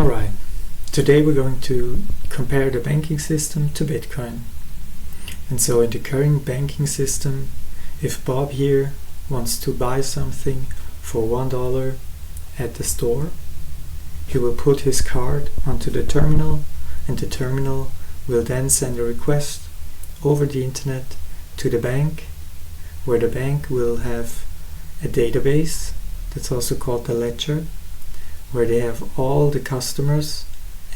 Alright, today we're going to compare the banking system to Bitcoin. And so in the current banking system, if Bob here wants to buy something for $1 at the store, he will put his card onto the terminal, and the terminal will then send a request over the internet to the bank, where the bank will have a database that's also called the ledger, where they have all the customers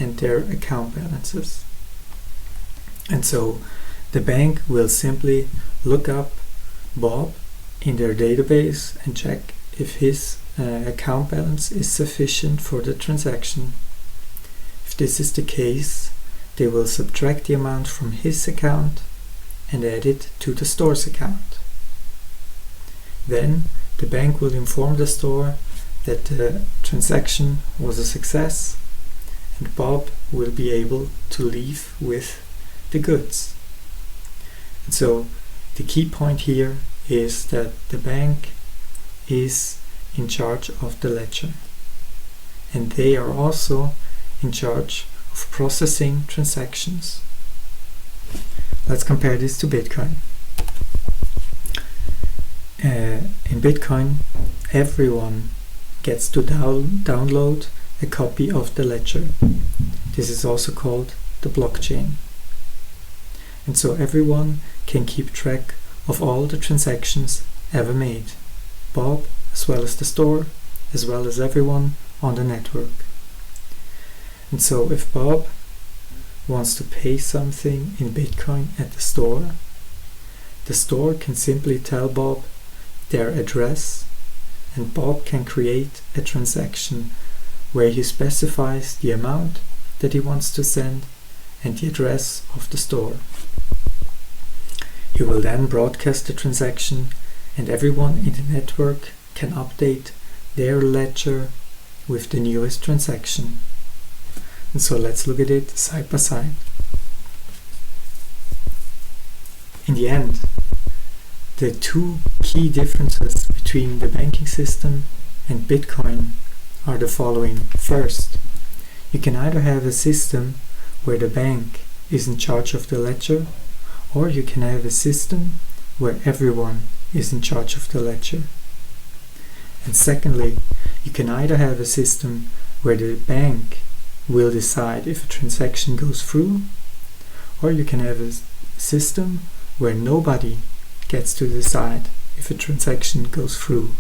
and their account balances. And so the bank will simply look up Bob in their database and check if his account balance is sufficient for the transaction. If this is the case, they will subtract the amount from his account and add it to the store's account. Then the bank will inform the store that the transaction was a success, and Bob will be able to leave with the goods. And so the key point here is that the bank is in charge of the ledger, and they are also in charge of processing transactions. Let's compare this to Bitcoin. In Bitcoin, everyone gets to download a copy of the ledger. This is also called the blockchain. And so everyone can keep track of all the transactions ever made, Bob as well as the store, as well as everyone on the network. And so if Bob wants to pay something in Bitcoin at the store can simply tell Bob their address, and Bob can create a transaction where he specifies the amount that he wants to send and the address of the store. He will then broadcast the transaction, and everyone in the network can update their ledger with the newest transaction. And so let's look at it side by side. In the end, the two key differences between the banking system and Bitcoin are the following. First, you can either have a system where the bank is in charge of the ledger, or you can have a system where everyone is in charge of the ledger. And secondly, you can either have a system where the bank will decide if a transaction goes through, or you can have a system where nobody gets to decide if a transaction goes through.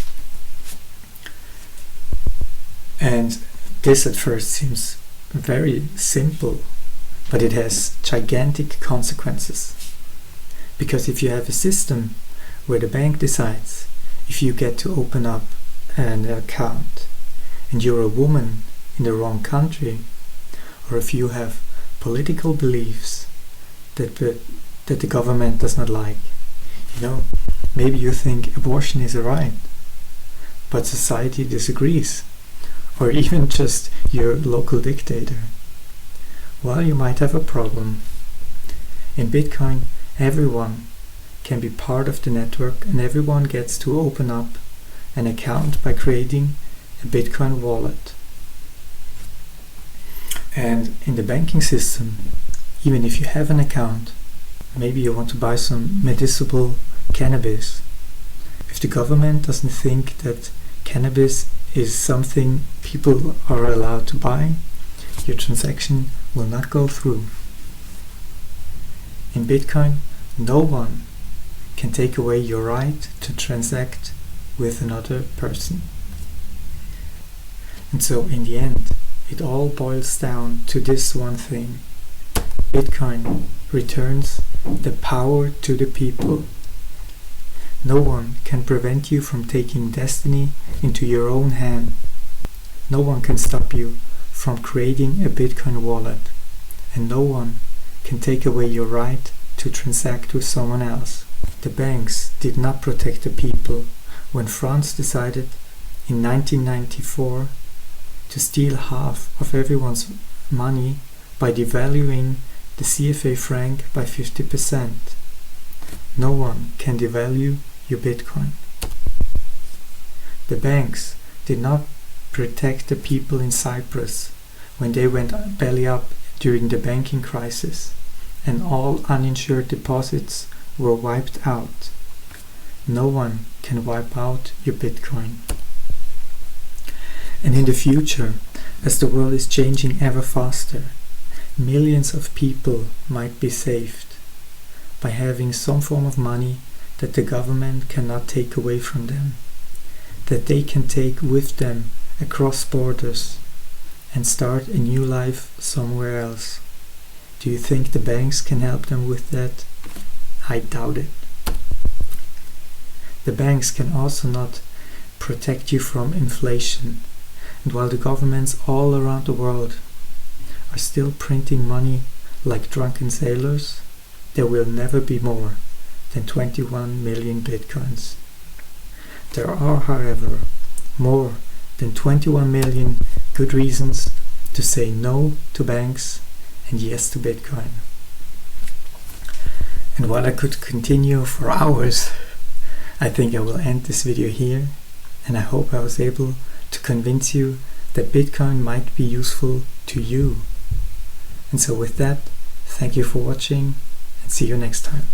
And this at first seems very simple, but it has gigantic consequences. Because if you have a system where the bank decides if you get to open up an account and you're a woman in the wrong country, or if you have political beliefs that the government does not like, maybe you think abortion is a right, but society disagrees, or even just your local dictator, well, you might have a problem. In Bitcoin, everyone can be part of the network, and everyone gets to open up an account by creating a Bitcoin wallet. And in the banking system, even if you have an account, maybe you want to buy some medicinal cannabis. If the government doesn't think that cannabis is something people are allowed to buy, your transaction will not go through. In Bitcoin, no one can take away your right to transact with another person. And so in the end, it all boils down to this one thing. Bitcoin returns the power to the people. No one can prevent you from taking destiny into your own hand. No one can stop you from creating a Bitcoin wallet, and no one can take away your right to transact with someone else. The banks did not protect the people when France decided in 1994 to steal half of everyone's money by devaluing the CFA franc by 50%. No one can devalue your Bitcoin. The banks did not protect the people in Cyprus when they went belly up during the banking crisis and all uninsured deposits were wiped out. No one can wipe out your Bitcoin. And in the future, as the world is changing ever faster, millions of people might be saved by having some form of money that the government cannot take away from them, that they can take with them across borders and start a new life somewhere else. Do you think the banks can help them with that? I doubt it. The banks can also not protect you from inflation, and while the governments all around the world are still printing money like drunken sailors, there will never be more than 21 million Bitcoins. There are, however, more than 21 million good reasons to say no to banks and yes to Bitcoin. And while I could continue for hours, I think I will end this video here, and I hope I was able to convince you that Bitcoin might be useful to you. And so with that, thank you for watching, and see you next time.